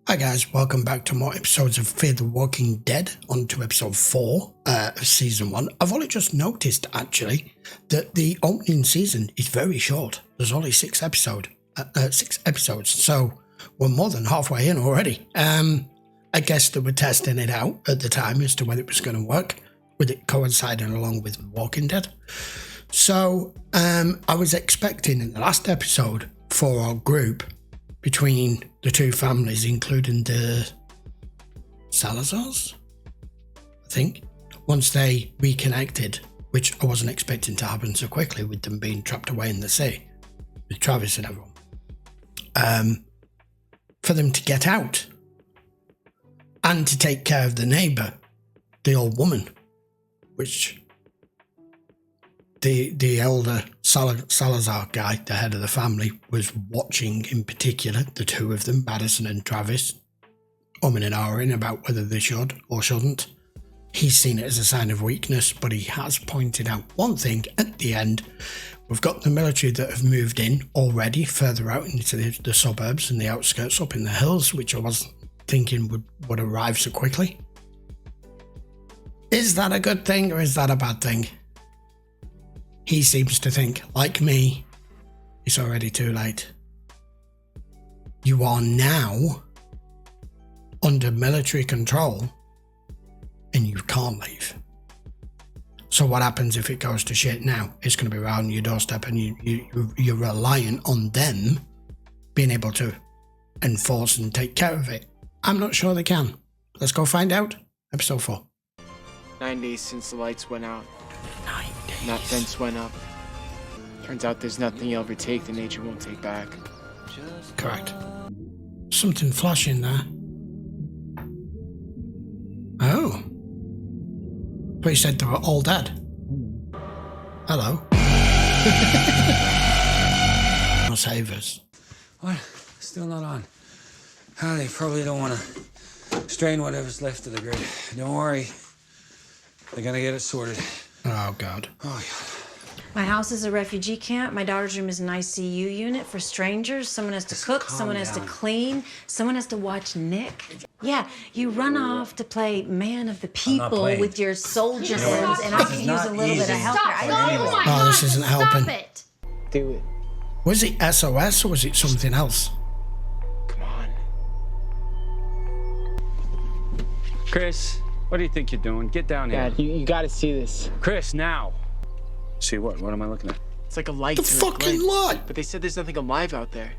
Hi guys, welcome back to more episodes of Fear the Walking Dead, on to episode 4 of season 1. I've only just noticed actually that the opening season is very short. There's only 6 episodes, so we're more than halfway in already. I guess they were testing it out at the time as to whether it was going to work, with it coinciding along with Walking Dead. So I was expecting in the last episode for our group, between the two families, including the Salazars, I think, once they reconnected, which I wasn't expecting to happen so quickly with them being trapped away in the sea, with Travis and everyone, for them to get out and to take care of the neighbour, the old woman, which the elder Salazar guy, the head of the family, was watching in particular, the two of them, Madison and Travis, umming and ahhing about whether they should or shouldn't. He's seen it as a sign of weakness, but he has pointed out one thing at the end. We've got the military that have moved in already further out into the suburbs and the outskirts up in the hills, which I wasn't thinking would arrive so quickly. Is that a good thing or is that a bad thing? He seems to think, like me, it's already too late. You are now under military control and you can't leave. So what happens if it goes to shit now? It's going to be around your doorstep and you're reliant on them being able to enforce and take care of it. I'm not sure they can. Let's go find out. Episode 4. 9 days since the lights went out. 9 days. And that fence went up. Turns out there's nothing you'll ever take that nature won't take back. Correct. Something flashing there. Oh. But you said they were all dead. Hello. No savers. What? Still not on. They probably don't want to strain whatever's left of the grid. Don't worry. They're gonna get it sorted. Oh, God. Oh, God. My house is a refugee camp. My daughter's room is an ICU unit for strangers. Someone has to cook, someone has to clean, someone has to watch Nick. Yeah, you run off to play man of the people with your soldier friends, and I could use a little bit of help here. Oh, this isn't helping. Stop it. Do it. Was it SOS or was it something else? Come on. Chris, what do you think you're doing? Get down here. Dad, you gotta see this. Chris, now. See what? What am I looking at? It's like a light. The fucking light! But they said there's nothing alive out there.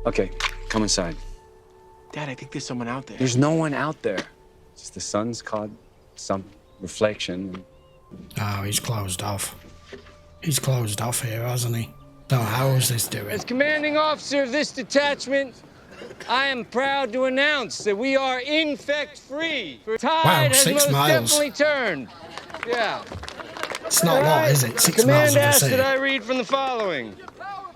Okay, come inside. Dad, I think there's someone out there. There's no one out there. Just the sun's caught some reflection. Oh, he's closed off. He's closed off here, hasn't he? So how is this doing? As commanding officer of this detachment, I am proud to announce that we are infect-free. The tide has 6 most miles. definitely turned. Yeah. It's not a lot, is it? 6 Command miles of a asks sea. that I read from the following.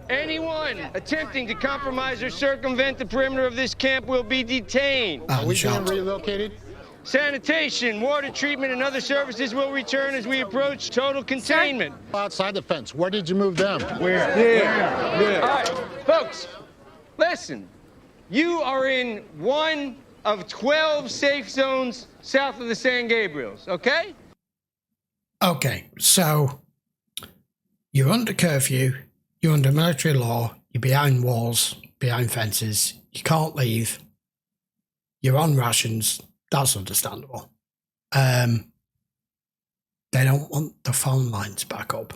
Anyone attempting to compromise or circumvent the perimeter of this camp will be detained. And shot. Relocated? Sanitation, water treatment, and other services will return as we approach total containment. Outside the fence. Where did you move them? Where? There. All right, folks, listen. You are in one of 12 safe zones south of the San Gabriels, okay? Okay, so you're under curfew, you're under military law, you're behind walls, behind fences, you can't leave, you're on rations. That's understandable. They don't want the phone lines back up.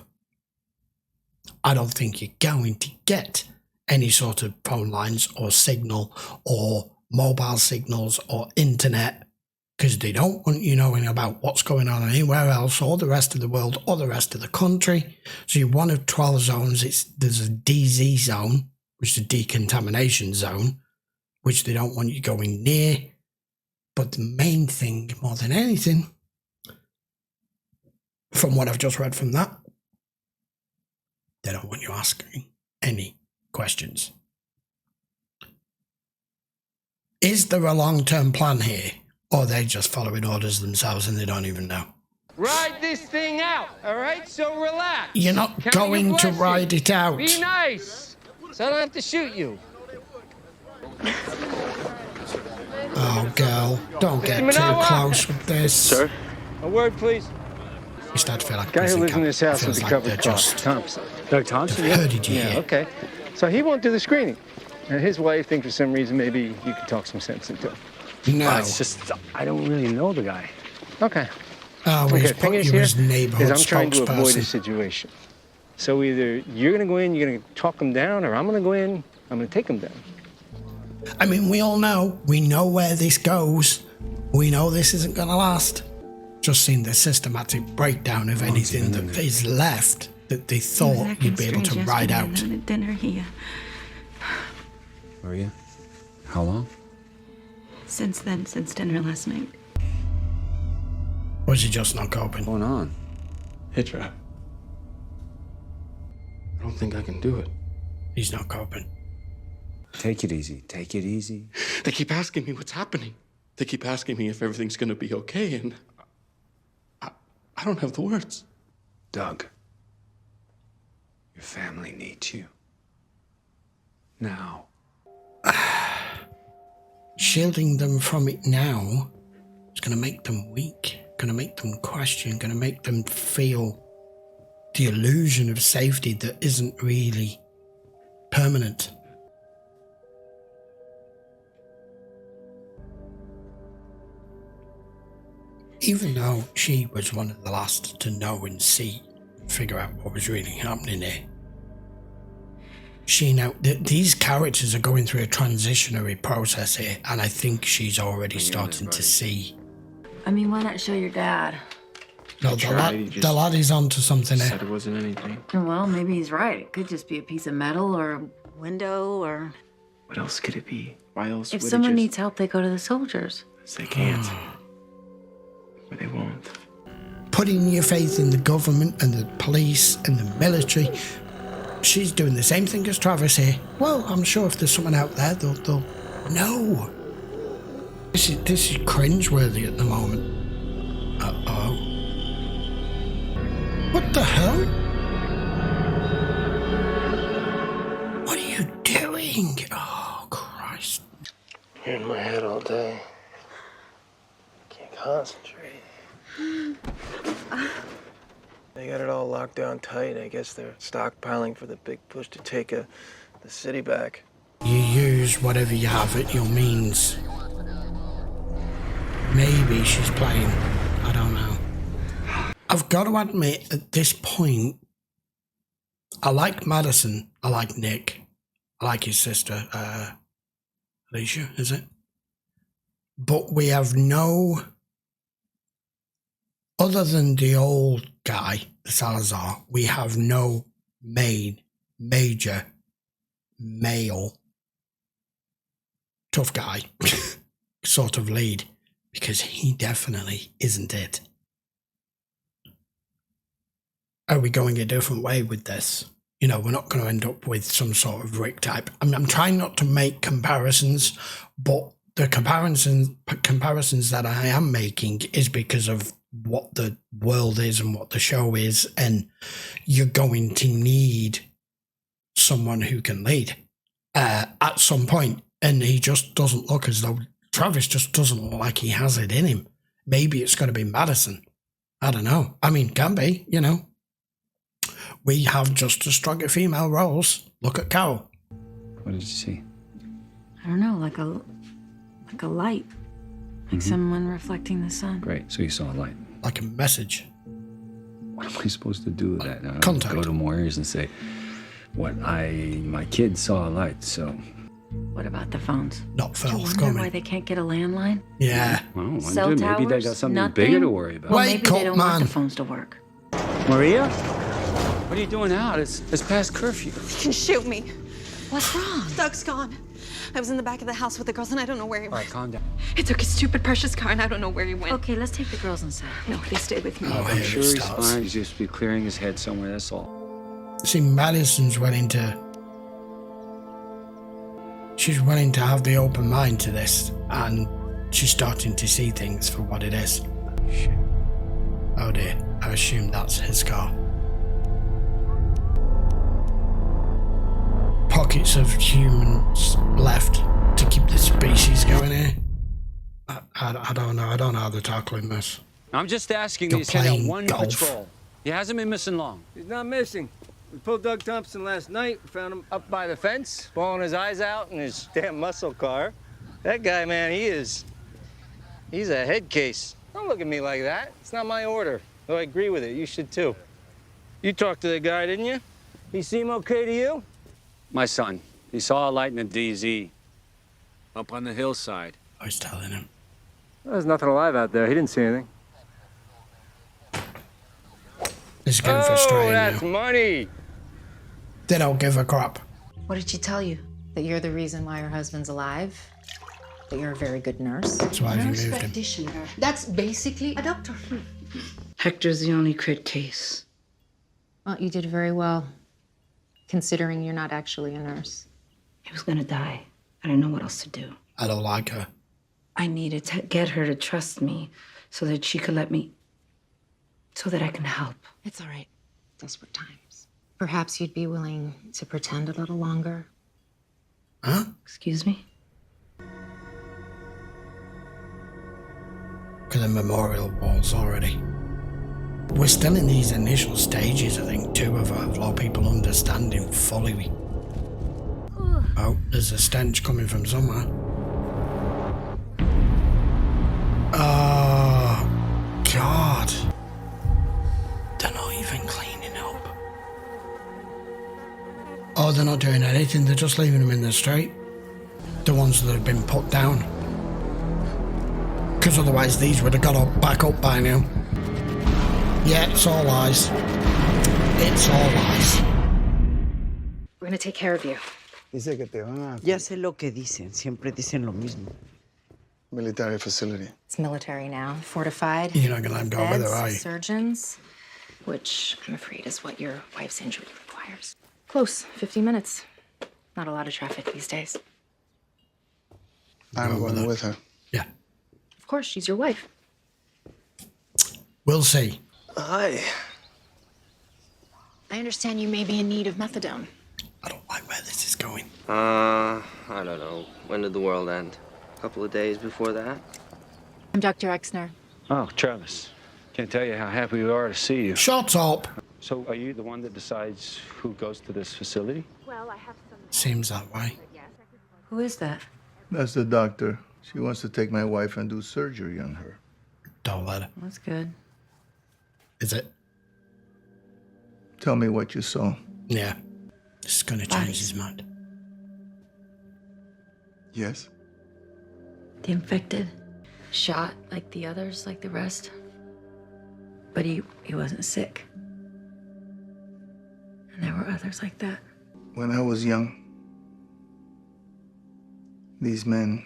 I don't think you're going to get any sort of phone lines or signal or mobile signals or internet, because they don't want you knowing about what's going on anywhere else or the rest of the world or the rest of the country. So you're one of 12 zones. There's a DZ zone, which is a decontamination zone, which they don't want you going near. But the main thing, more than anything, from what I've just read from that, they don't want you asking any questions. Is there a long-term plan here? Or are they just following orders themselves and they don't even know? Ride this thing out, all right? So relax. You're not Count going your to blessings. ride it out. Be nice, so I don't have to shoot you. girl. Don't get Mr. too Manawa! close with this. Sir? A word, please. You start to feel like Guy who prison lives in camp. this house with Feels the like covered they're car. just Thompson. Doug Thompson? herded you Yeah, here. okay. So he won't do the screening. And his wife thinks for some reason maybe you could talk some sense into him. No. It's just, I don't really know the guy. Okay. Oh, well, he's Okay, thing put is you here as neighborhood is I'm trying to avoid a spokesperson. situation. So either you're going to go in, you're going to talk him down, or I'm going to go in, I'm going to take him down. I mean, we all know. We know where this goes. We know this isn't going to last. Just seen the systematic breakdown of anything that is left that they thought you'd be able to ride out. At dinner, he, Were you? How long? since dinner last night. Was he just not coping? What's going on? Hey, Trav. I don't think I can do it. He's not coping. Take it easy. Take it easy. They keep asking me what's happening. They keep asking me if everything's gonna be okay, and I don't have the words. Doug, your family needs you. Now. Shielding them from it now is going to make them weak, going to make them question, going to make them feel the illusion of safety that isn't really permanent. Even though she was one of the last to know and see, figure out what was really happening here, she now, these characters are going through a transitionary process here, and I think she's already starting to see. I mean, why not show your dad? No, the lad is onto something here. Said it wasn't anything. Well, maybe he's right. It could just be a piece of metal or a window or... What else could it be? Why else If would someone it needs help, they go to the soldiers. They can't. But they won't. Putting your faith in the government and the police and the military. She's doing the same thing as Travis here. Well, I'm sure if there's someone out there, they'll know. This is cringeworthy at the moment. Uh-oh. What the hell? What are you doing? Oh, Christ. You're in my head all day. Can't concentrate. They got it all locked down tight. I guess they're stockpiling for the big push to take the city back. You use whatever you have at your means. Maybe she's playing. I don't know. I've got to admit, at this point, I like Madison. I like Nick. I like his sister, Alicia, is it? But we have no... Other than the old guy, the Salazar, we have no major male tough guy sort of lead, because he definitely isn't it. Are we going a different way with this? You know, we're not going to end up with some sort of Rick type. I'm trying not to make comparisons, but the comparisons that I am making is because of what the world is and what the show is, and you're going to need someone who can lead at some point, and he just doesn't look as though Travis just doesn't look like he has it in him. Maybe it's got to be Madison. I don't know. I mean, can be, you know. We have just as strong female roles. Look at Carol. What did you see? I don't know, like a light. Like someone reflecting the sun. Great. So you saw a light. Like a message. What am I supposed to do with that? Now, Contact. Go to Moyers and say, my kid saw a light, so... What about the phones? Not Do you wonder why forthcoming. they can't get a landline? Yeah. Well, Cell maybe they towers? got something Nothing? bigger to worry about. Well, Wake maybe they up, don't want the man. phones to work. Maria? What are you doing out? It's past curfew. You can shoot me. What's wrong? Doug's gone. I was in the back of the house with the girls, and I don't know where he All went. right, calm down. He took his stupid precious car, and I don't know where he went. Okay, let's take the girls inside. No, they stayed with me. Oh, I'm here sure it he's starts. fine. He's just be clearing his head somewhere, that's all. See, Madison's willing to... She's willing to have the open mind to this, and she's starting to see things for what it is. Shit. Oh dear, I assume that's his car. Pockets of humans left to keep the species going here. I don't know. I don't know how they're tackling this. I'm just asking You're you to send out playing one golf. patrol. He hasn't been missing long. He's not missing. We pulled Doug Thompson last night. We found him up by the fence, bawling his eyes out in his damn muscle car. That guy, man, he's a head case. Don't look at me like that. It's not my order. Though I agree with it. You should, too. You talked to the guy, didn't you? He seem okay to you? My son, he saw a light in a DZ up on the hillside. I was telling him. There's nothing alive out there. He didn't see anything. This is getting frustrating that's now. money. They don't give a crap. What did she tell you? That you're the reason why her husband's alive? That you're a very good nurse? That's why you moved him. Practitioner. That's basically a doctor. Hector's the only crit case. Well, you did very well, considering you're not actually a nurse. He was gonna die. I didn't know what else to do. I don't like her. I needed to get her to trust me so that she could let me, so that I can help. It's all right. Desperate times. Perhaps you'd be willing to pretend a little longer. Huh? Excuse me? Look at the memorial walls already. We're still in these initial stages, I think, too, of a lot of people understanding fully. Oh, there's a stench coming from somewhere. Oh, God. They're not even cleaning up. Oh, they're not doing anything. They're just leaving them in the street. The ones that have been put down. Because otherwise these would have got up, back up by now. Yeah, it's all lies. It's all lies. We're gonna take care of you. Dice que te van a... Ya sé lo que dicen. Siempre dicen lo mismo. Military facility. It's military now. Fortified. You're not going to let him go with Beds, her, are you? surgeons. Which, I'm afraid, is what your wife's injury requires. Close, 15 minutes. Not a lot of traffic these days. I'm going with her. Yeah. Of course, she's your wife. We'll see. Hi. I understand you may be in need of methadone. I don't like where this is going. I don't know. When did the world end? A couple of days before that? I'm Dr. Exner. Oh, Travis. Can't tell you how happy we are to see you. Shut up. So are you the one that decides who goes to this facility? Well, I have some... Seems that way. Who is that? That's the doctor. She wants to take my wife and do surgery on her. Don't let her. That's good. Is it? Tell me what you saw. Yeah. This is going to change his mind. Yes? The infected. Shot like the others, like the rest. But he wasn't sick. And there were others like that. When I was young, these men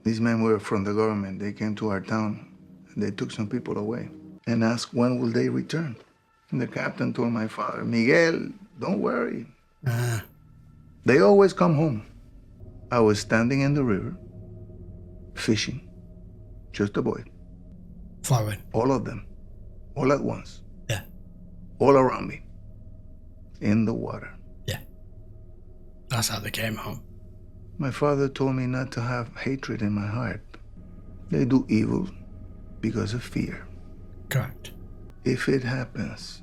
were from the government. They came to our town and they took some people away and asked when will they return. And the captain told my father, Miguel, don't worry. They always come home. I was standing in the river, fishing, just a boy. Flowing. All of them, all at once. Yeah. All around me, in the water. Yeah. That's how they came home. My father told me not to have hatred in my heart. They do evil because of fear. Correct. If it happens,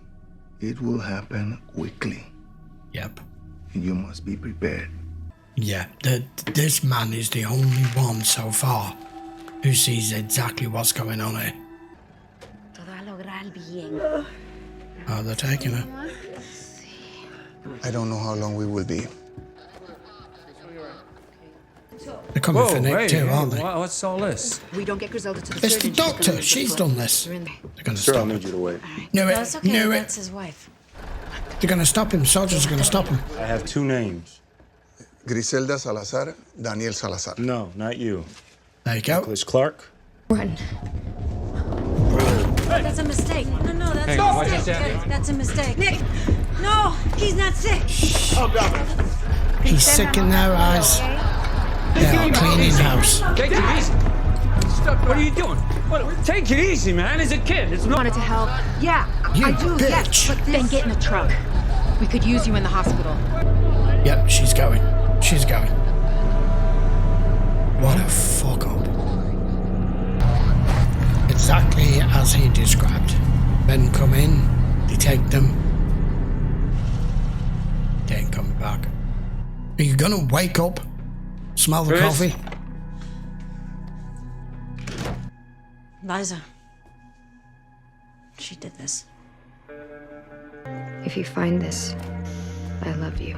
it will happen quickly. Yep. You must be prepared. Yeah, this man is the only one so far who sees exactly what's going on here. Oh, they're taking her. I don't know how long we will be. They're coming for Nick too, aren't they? What's all this? We don't get Griselda to the It's the doctor. She's done this. They're going to stop him. I need you to wait. Knew it. That's okay. Knew it. That's his wife. They're going to stop him. Soldiers are going to stop him. I have two names. Griselda Salazar, Daniel Salazar. No, not you. There you go. Nicholas Clark. Run. That's a mistake. No, that's Hey, a watch mistake. yourself. That's a mistake. Nick! No! He's not sick! He's sick in their eyes. They're cleaning house. Take it easy. Stop. What are you doing? Take it easy, man. He's a kid. It's not... Wanted to help. Yeah, You I do, bitch. yes. But then get in the truck. We could use you in the hospital. Yep, she's going. She's going. What a fuck up. exactly as he described. Men come in, they take them, they ain't coming back. Are you gonna wake up, smell the coffee? Liza. She did this. If you find this, I love you.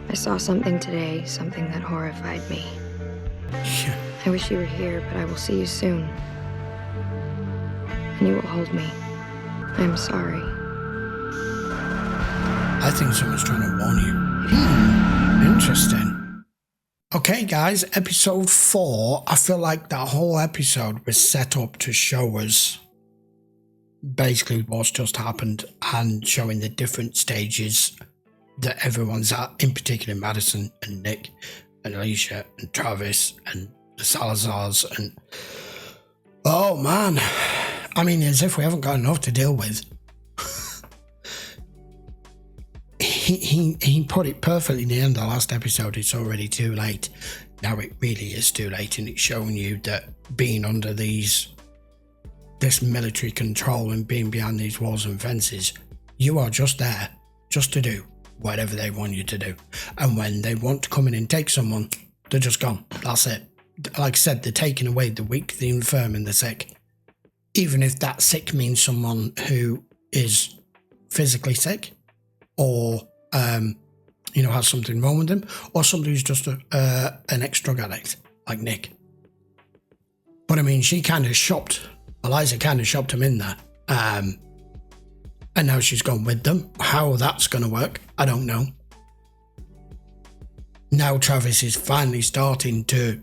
I saw something today, something that horrified me. I wish you were here, but I will see you soon. And you will hold me. I'm sorry. I think someone's trying to warn you. Interesting. Okay, guys, episode 4. I feel like that whole episode was set up to show us basically what's just happened and showing the different stages that everyone's at, in particular Madison and Nick and Alicia and Travis and the Salazars and... Oh, man. I mean, as if we haven't got enough to deal with. He put it perfectly in the end of the last episode. It's already too late. Now it really is too late, and it's showing you that being under this military control and being behind these walls and fences, you are just there just to do whatever they want you to do. And when they want to come in and take someone, they're just gone. That's it. Like I said, they're taking away the weak, the infirm, and the sick. Even if that sick means someone who is physically sick, or has something wrong with them, or somebody who's just an ex-drug addict, like Nick. But I mean, Eliza kind of shopped him in there. And now she's gone with them. How that's going to work, I don't know. Now Travis is finally starting to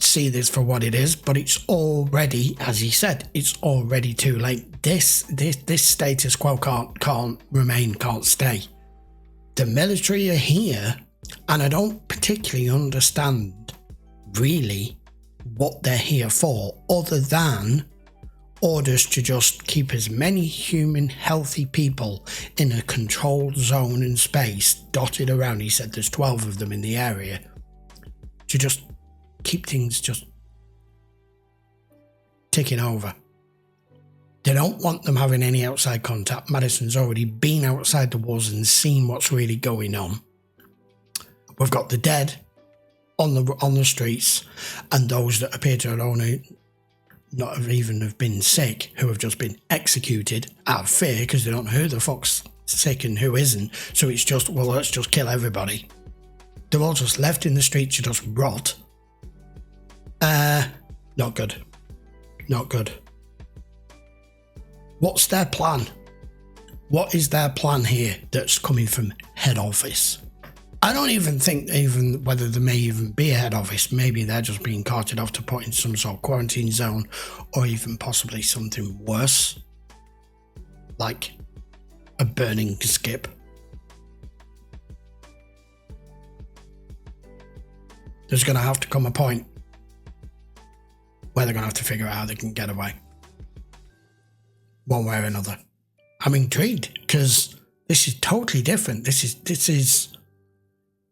see this for what it is, but it's already, as he said, it's already too late. This status quo can't stay. The military are here, and I don't particularly understand really what they're here for, other than orders to just keep as many human, healthy people in a controlled zone and space dotted around. He said there's 12 of them in the area, to just keep things just ticking over. They don't want them having any outside contact. Madison's already been outside the walls and seen what's really going on. We've got the dead on the streets, and those that appear to not have been sick, who have just been executed out of fear because they don't know who the fuck's sick and who isn't. So it's just, well, let's just kill everybody. They're all just left in the streets to just rot. Not good. Not good. What's their plan? What is their plan here that's coming from head office? I don't even think whether there may even be a head office. Maybe they're just being carted off to put in some sort of quarantine zone, or even possibly something worse, like a burning skip. There's going to have to come a point where they're going to have to figure out how they can get away, one way or another. I'm intrigued because this is totally different. This is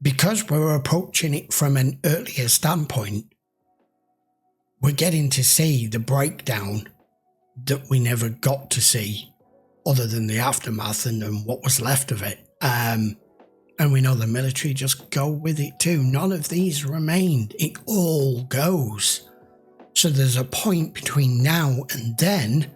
because we're approaching it from an earlier standpoint. We're getting to see the breakdown that we never got to see, other than the aftermath and what was left of it. And we know the military just go with it too. None of these remained. It all goes. So there's a point between now and then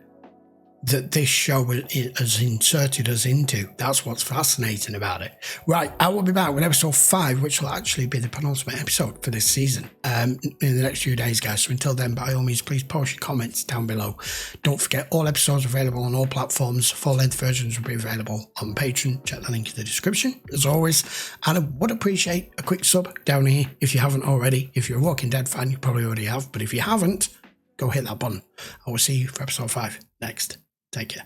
that this show has inserted us into. That's what's fascinating about it. Right, I will be back with episode 5, which will actually be the penultimate episode for this season in the next few days, guys. So until then, by all means, please post your comments down below. Don't forget, all episodes are available on all platforms. Full-length versions will be available on Patreon. Check the link in the description, as always. And I would appreciate a quick sub down here if you haven't already. If you're a Walking Dead fan, you probably already have. But if you haven't, go hit that button. I will see you for episode 5 next. Take care.